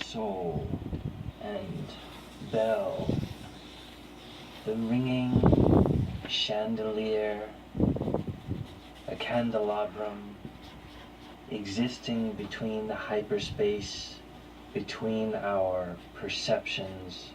soul and bell, the ringing chandelier, a candelabrum existing between the hyperspace, between our perceptions,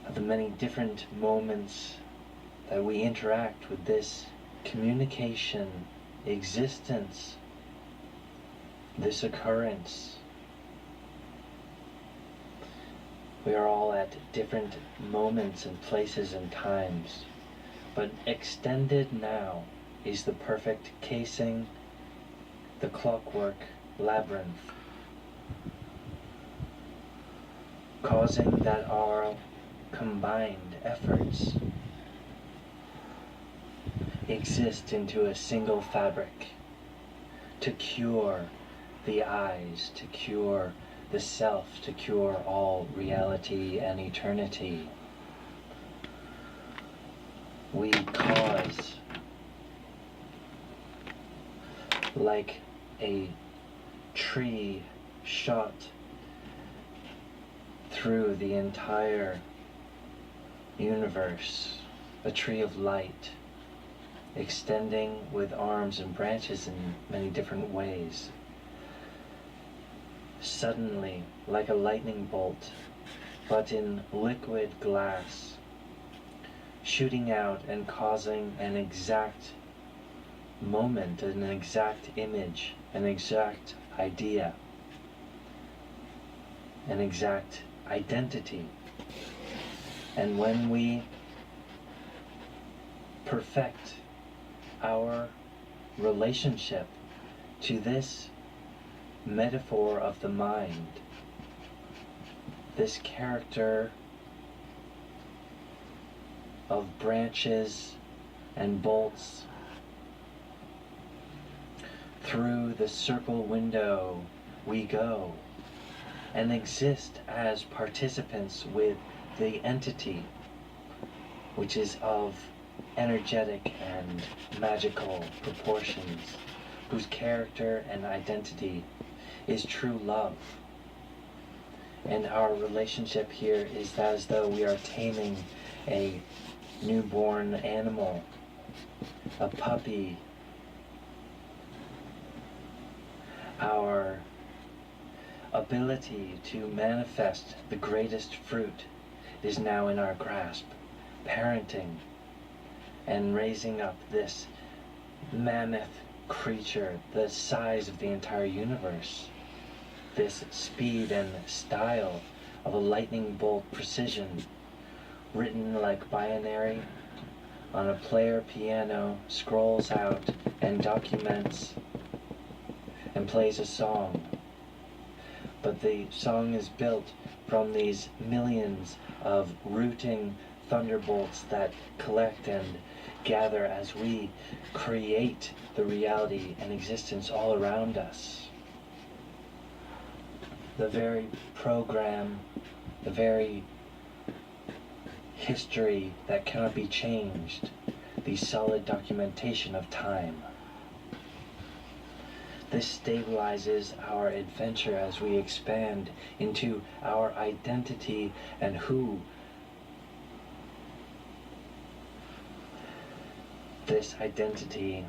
of the many different moments that we interact with this communication, existence, this occurrence. We are all at different moments and places and times, but extended now is the perfect casing, the clockwork labyrinth, causing that our combined efforts exist into a single fabric to cure the eyes, to cure the self, to cure all reality and eternity. We cause, like a tree shot through the entire universe, a tree of light, extending with arms and branches in many different ways. Suddenly, like a lightning bolt, but in liquid glass, shooting out and causing an exact moment, an exact image, an exact idea, an exact identity. And when we perfect our relationship to this metaphor of the mind, this character of branches and bolts, through the circle window we go and exist as participants with the entity, which is of energetic and magical proportions, whose character and identity is true love. And our relationship here is as though we are taming a newborn animal, a puppy. Our ability to manifest the greatest fruit is now in our grasp, parenting and raising up this mammoth creature the size of the entire universe, this speed and style of a lightning bolt precision, written like binary on a player piano, scrolls out and documents and plays a song. But the song is built from these millions of rooting thunderbolts that collect and gather as we create the reality and existence all around us. The very program, the very history that cannot be changed, the solid documentation of time. This stabilizes our adventure as we expand into our identity and who this identity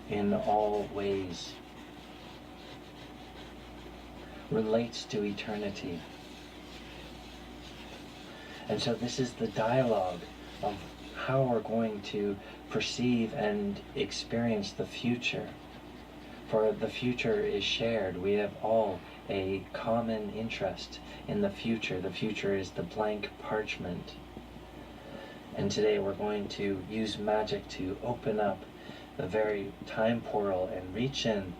in all ways relates to eternity. And so this is the dialogue of how we're going to perceive and experience the future. For the future is shared. We have all a common interest in the future. The future is the blank parchment. And today we're going to use magic to open up the very time portal and reach in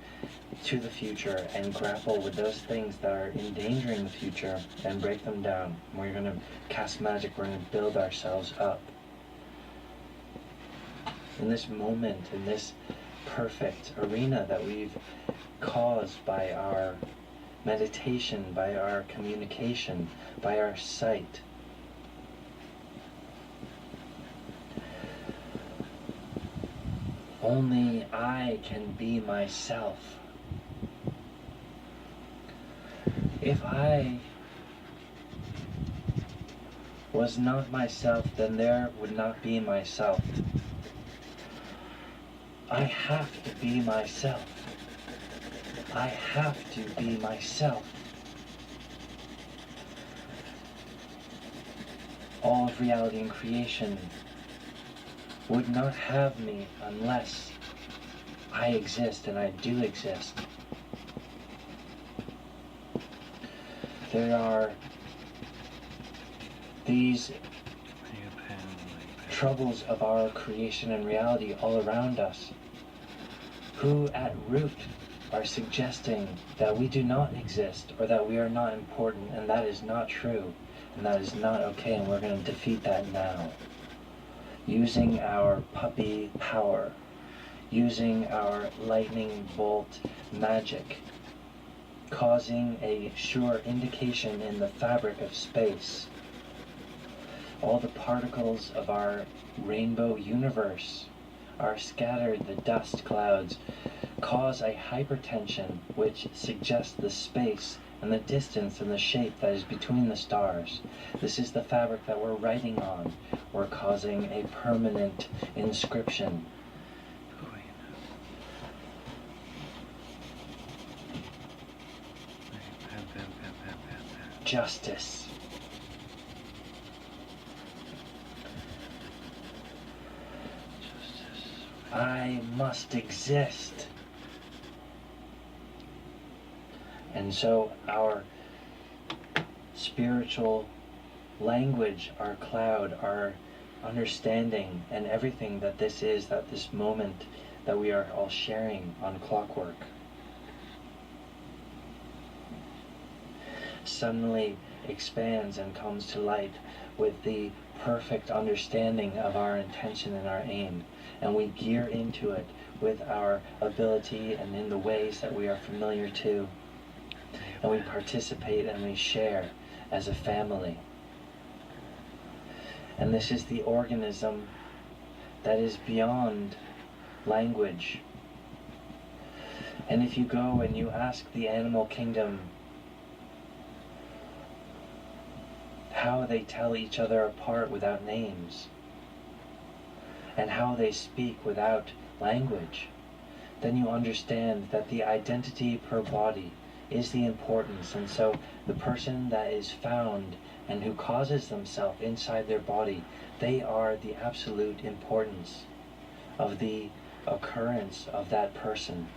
to the future and grapple with those things that are endangering the future and break them down. We're going to cast magic. We're going to build ourselves up. In this moment, in this perfect arena that we've caused by our meditation, by our communication, by our sight. Only I can be myself. If I was not myself, then there would not be myself. I have to be myself. I have to be myself. All of reality and creation would not have me unless I exist, and I do exist. There are these troubles of our creation and reality all around us, who at root are suggesting that we do not exist or that we are not important, and that is not true, and that is not okay, and we're going to defeat that now. Using our puppy power, using our lightning bolt magic, causing a sure indication in the fabric of space. All the particles of our rainbow universe are scattered, the dust clouds cause a hypertension which suggests the space and the distance and the shape that is between the stars. This is the fabric that we're writing on. We're causing a permanent inscription. Justice. I must exist. And so our spiritual language, our cloud, our understanding, and everything that this is, that this moment that we are all sharing on Clockwork, suddenly expands and comes to light with the perfect understanding of our intention and our aim. And we gear into it with our ability and in the ways that we are familiar to. And we participate and we share as a family. And this is the organism that is beyond language. And if you go and you ask the animal kingdom how they tell each other apart without names, and how they speak without language, then you understand that the identity per body is the importance. And so the person that is found and who causes themselves inside their body, they are the absolute importance of the occurrence of that person.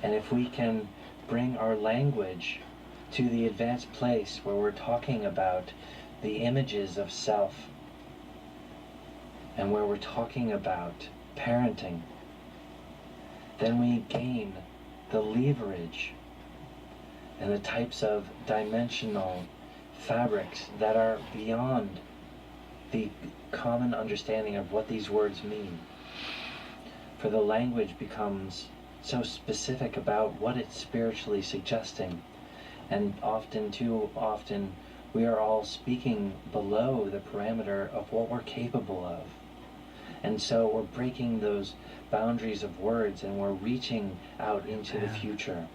And if we can bring our language to the advanced place where we're talking about the images of self, and where we're talking about parenting, then we gain the leverage and the types of dimensional fabrics that are beyond the common understanding of what these words mean. For the language becomes so specific about what it's spiritually suggesting, and too often, we are all speaking below the parameter of what we're capable of. And so we're breaking those boundaries of words and we're reaching out into the future.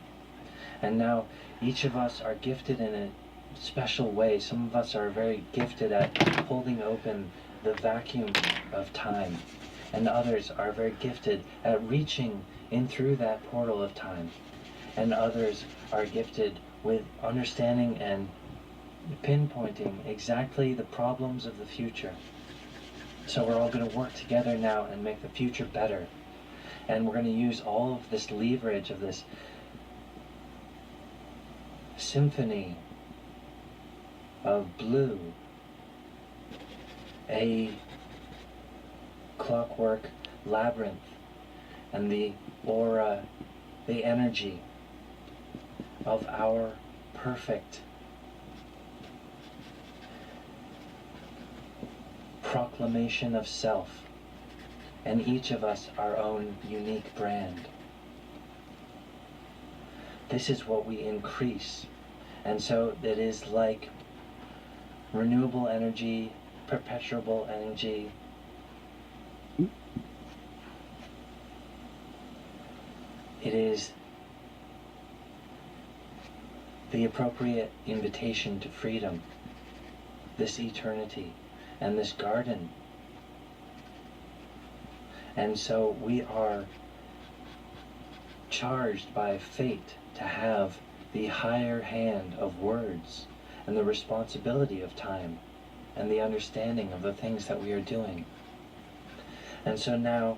And now each of us are gifted in a special way. Some of us are very gifted at holding open the vacuum of time, and others are very gifted at reaching in through that portal of time. And others are gifted with understanding and pinpointing exactly the problems of the future. So we're all going to work together now and make the future better. And we're going to use all of this leverage of this symphony of blue, a clockwork labyrinth, and the aura, the energy of our perfect proclamation of self, and each of us our own unique brand. This is what we increase. And so it is like renewable energy, perpetuable energy, It is the appropriate invitation to freedom, this eternity, and this garden. And so we are charged by fate to have the higher hand of words and the responsibility of time and the understanding of the things that we are doing. And so now,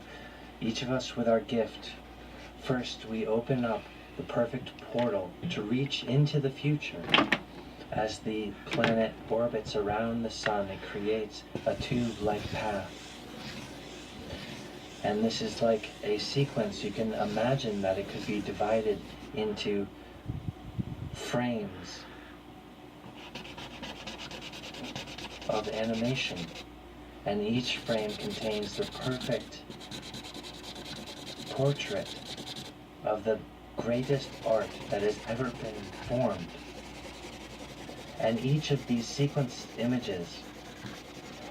each of us with our gift, first we open up the perfect portal to reach into the future. As the planet orbits around the sun, it creates a tube-like path. And this is like a sequence. You can imagine that it could be divided into frames of animation. And each frame contains the perfect portrait of the greatest art that has ever been formed. And each of these sequenced images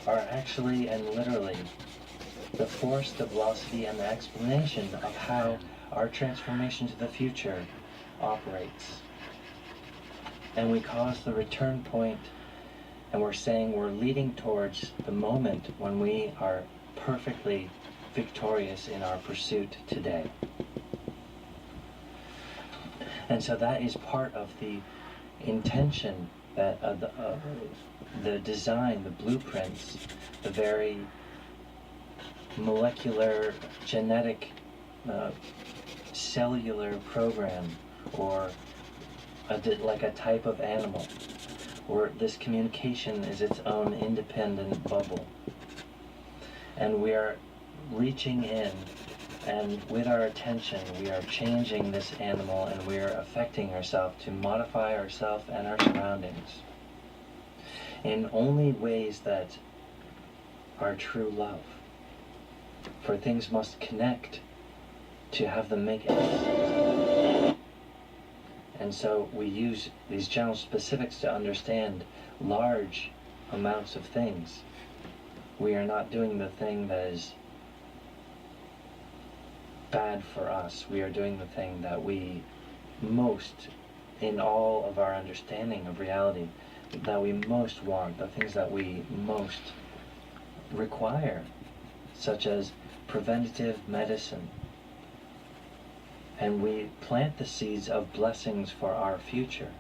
are actually and literally the force, the velocity, and the explanation of how our transformation to the future operates. And we cause the return point, and we're saying we're leading towards the moment when we are perfectly victorious in our pursuit today. And so that is part of the intention that the design, the blueprints, the very molecular, genetic, cellular program, or like a type of animal, where this communication is its own independent bubble. And we are reaching in, and with our attention we are changing this animal, and we are affecting ourselves to modify ourselves and our surroundings in only ways that are true love. For things must connect to have them make it. And so we use these general specifics to understand large amounts of things. We are not doing the thing that is bad for us. We are doing the thing that we most, in all of our understanding of reality, that we most want, the things that we most require, such as preventative medicine. And we plant the seeds of blessings for our future.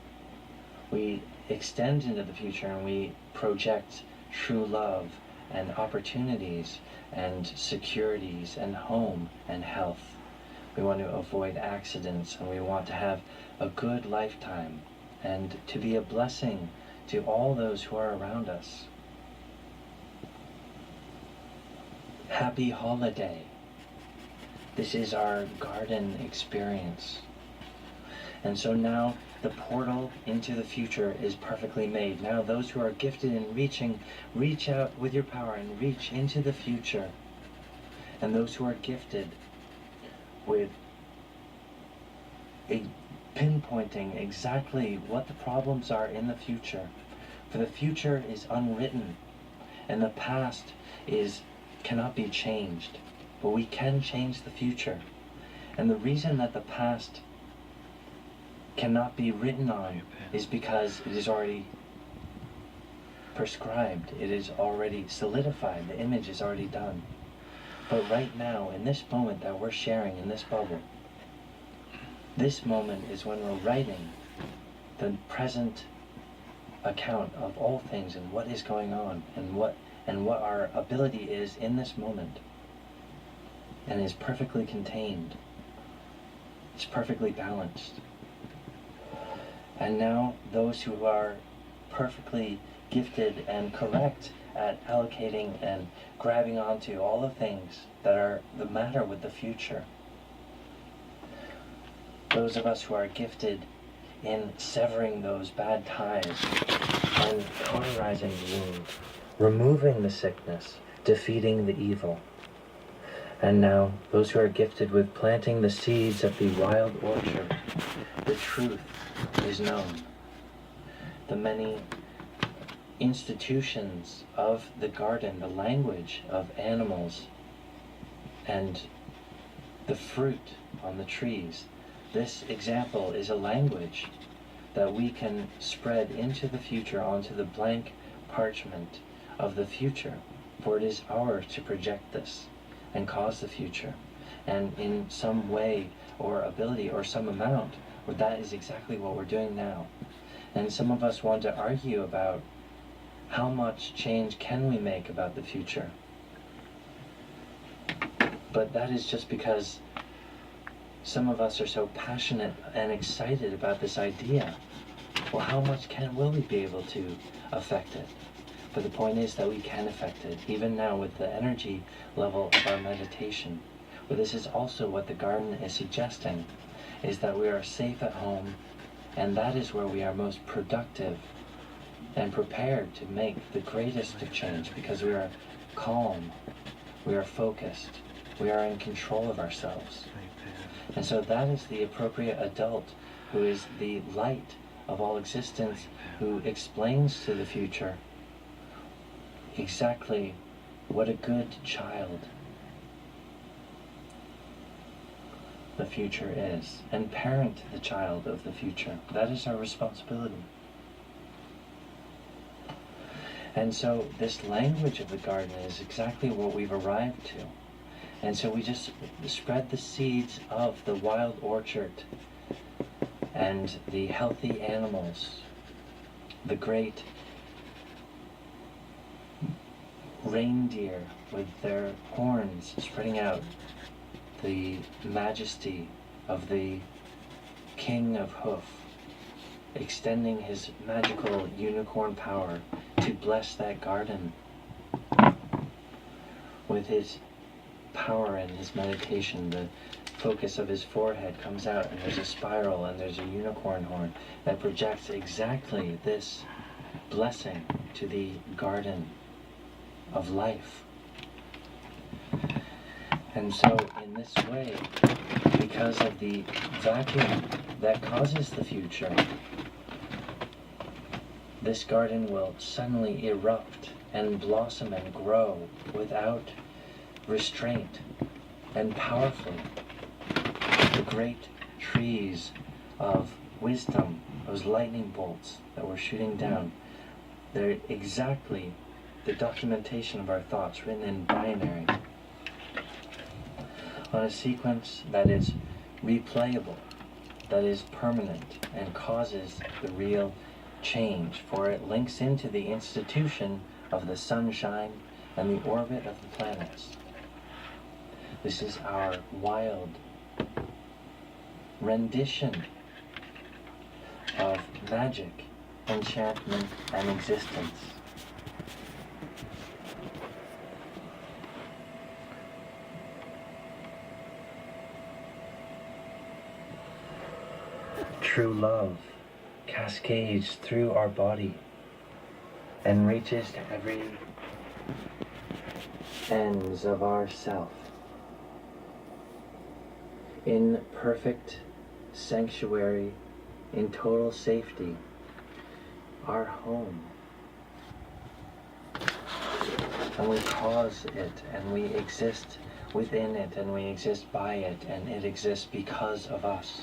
We extend into the future and we project true love and opportunities and securities and home and health. We want to avoid accidents, and we want to have a good lifetime and to be a blessing to all those who are around us. Happy holiday. This is our garden experience. And so now the portal into the future is perfectly made. Now those who are gifted in reaching, reach out with your power and reach into the future. And those who are gifted with pinpointing exactly what the problems are in the future. For the future is unwritten, and the past cannot be changed. But we can change the future. And the reason that the past cannot be written on is because it is already prescribed. It is already solidified. The image is already done. But right now, in this moment that we're sharing in this bubble, this moment is when we're writing the present account of all things and what is going on and what our ability is in this moment. And is perfectly contained. It's perfectly balanced. And now those who are perfectly gifted and correct at allocating and grabbing onto all the things that are the matter with the future. Those of us who are gifted in severing those bad ties and cauterizing the wound, removing the sickness, defeating the evil. And now, those who are gifted with planting the seeds of the wild orchard, the truth is known. The many institutions of the garden, the language of animals and the fruit on the trees. This example is a language that we can spread into the future, onto the blank parchment of the future, for it is ours to project this and cause the future. And in some way or ability or some amount, or that is exactly what we're doing now. And some of us want to argue about how much change can we make about the future. But that is just because some of us are so passionate and excited about this idea. Well, how much will we be able to affect it? But the point is that we can affect it, even now with the energy level of our meditation. But this is also what the garden is suggesting, is that we are safe at home, and that is where we are most productive and prepared to make the greatest of change, because we are calm, we are focused, we are in control of ourselves. And so that is the appropriate adult, who is the light of all existence, who explains to the future exactly what a good child the future is, and parent the child of the future. That is our responsibility. And so this language of the garden is exactly what we've arrived to. And so we just spread the seeds of the wild orchard and the healthy animals, the great reindeer with their horns spreading out, the majesty of the King of Hoof, extending his magical unicorn power to bless that garden with his power and his meditation. The focus of his forehead comes out, and there's a spiral, and there's a unicorn horn that projects exactly this blessing to the garden of life. And so in this way, because of the vacuum that causes the future, this garden will suddenly erupt and blossom and grow without restraint and powerfully. The great trees of wisdom, those lightning bolts that we're shooting down, they're exactly the documentation of our thoughts written in binary on a sequence that is replayable, that is permanent, and causes the real change, for it links into the institution of the sunshine and the orbit of the planets. This is our wild rendition of magic, enchantment, and existence. True love cascades through our body and reaches to every ends of our self. In perfect sanctuary, in total safety, our home. And we cause it, and we exist within it, and we exist by it, and it exists because of us.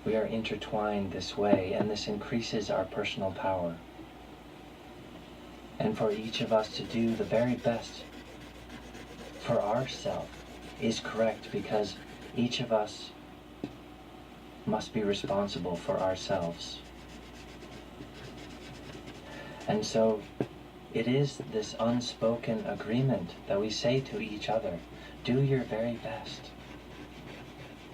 We are intertwined this way, and this increases our personal power. And for each of us to do the very best for ourselves is correct, because each of us must be responsible for ourselves. And so it is this unspoken agreement that we say to each other, do your very best.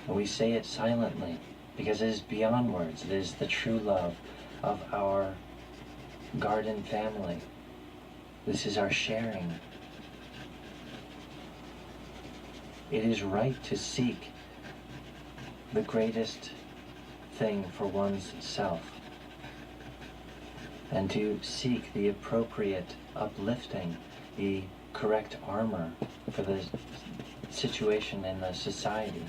And we say it silently, because it is beyond words. It is the true love of our garden family. This is our sharing. It is right to seek the greatest thing for one's self, and to seek the appropriate uplifting, the correct armor for the situation in the society,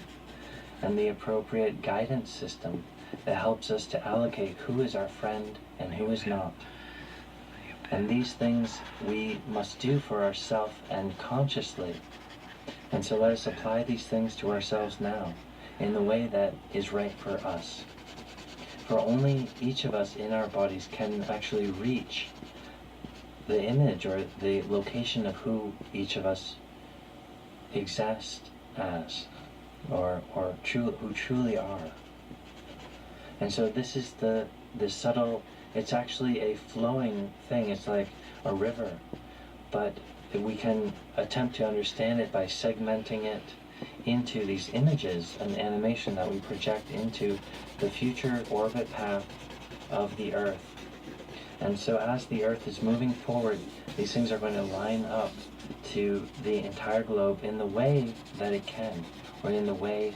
and the appropriate guidance system that helps us to allocate who is our friend and who is not. And these things we must do for ourselves and consciously, And so let us apply these things to ourselves now in the way that is right for us. For only each of us in our bodies can actually reach the image or the location of who each of us exist as, or who truly are. And so this is the subtle, it's actually a flowing thing, it's like a river, but we can attempt to understand it by segmenting it into these images and animation that we project into the future orbit path of the Earth. And so as the Earth is moving forward, these things are going to line up to the entire globe in the way that it can, or in the way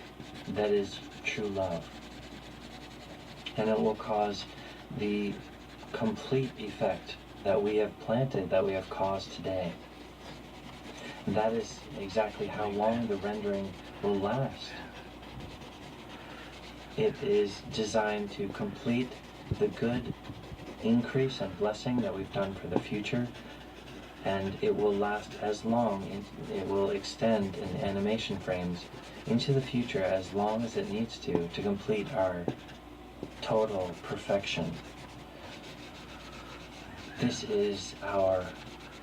that is true love. And it will cause the complete effect that we have planted, that we have caused today. And that is exactly how long the rendering will last. It is designed to complete the good increase and blessing that we've done for the future, and it will last as long, it will extend in animation frames into the future as long as it needs to complete our total perfection. This is our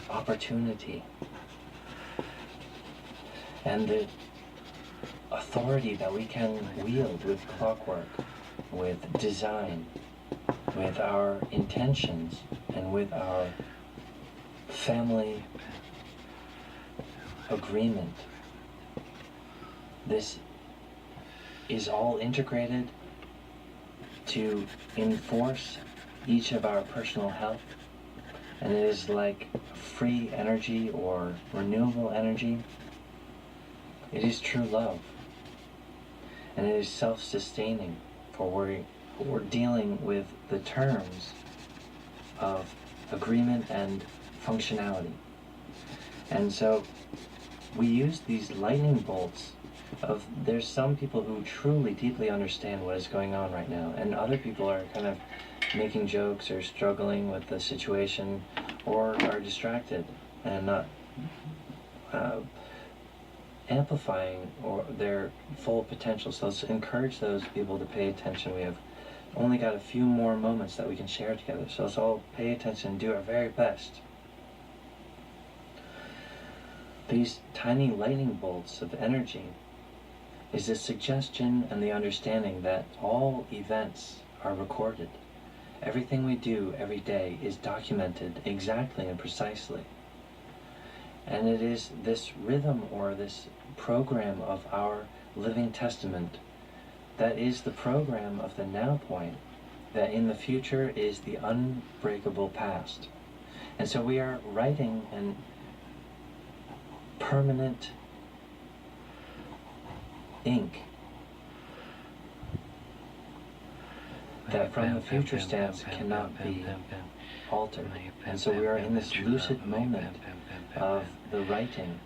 opportunity. And the authority that we can wield with clockwork, with design, with our intentions, and with our family agreement. This is all integrated to enforce each of our personal health, and it is like free energy or renewable energy. It is true love, and it is self-sustaining, for we're dealing with the terms of agreement and functionality. And so we use these lightning bolts of, there's some people who truly deeply understand what is going on right now, and other people are kind of making jokes or struggling with the situation, or are distracted and not amplifying or their full potential. So let's encourage those people to pay attention. We have only got a few more moments that we can share together, so let's all pay attention and do our very best. These tiny lightning bolts of energy is a suggestion and the understanding that all events are recorded. Everything we do every day is documented exactly and precisely. And it is this rhythm or this program of our living testament that is the program of the now point, that in the future is the unbreakable past. And so we are writing an permanent ink that from the future stance cannot be altered. And so we are in this lucid moment of the writing,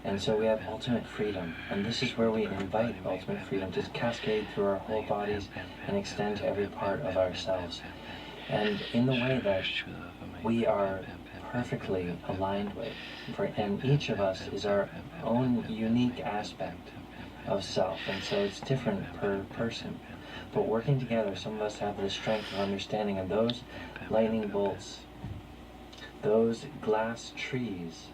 and so we have ultimate freedom. And this is where we invite ultimate freedom to cascade through our whole bodies and extend to every part of ourselves. And in the way that we are perfectly aligned with, and each of us is our own unique aspect of self, and so it's different per person. But working together, some of us have the strength of understanding, and those lightning bolts, those glass trees,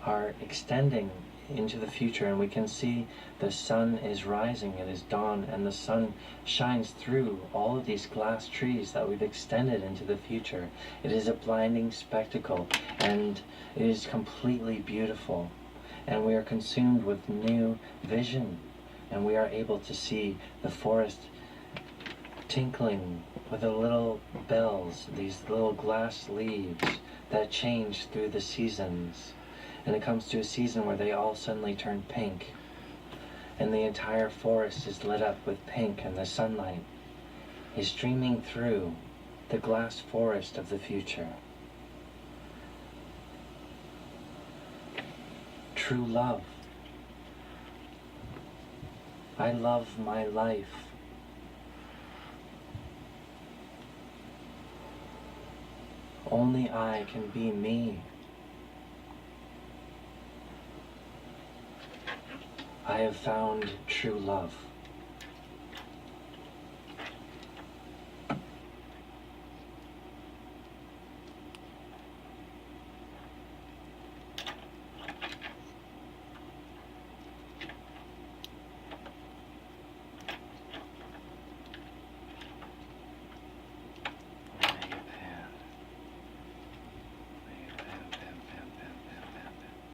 are extending into the future, and we can see the sun is rising, it is dawn, and the sun shines through all of these glass trees that we've extended into the future. It is a blinding spectacle, and it is completely beautiful, and we are consumed with new vision, and we are able to see the forest tinkling with the little bells, these little glass leaves that change through the seasons. And it comes to a season where they all suddenly turn pink, and the entire forest is lit up with pink, and the sunlight is streaming through the glass forest of the future. True love. I love my life. Only I can be me. I have found true love.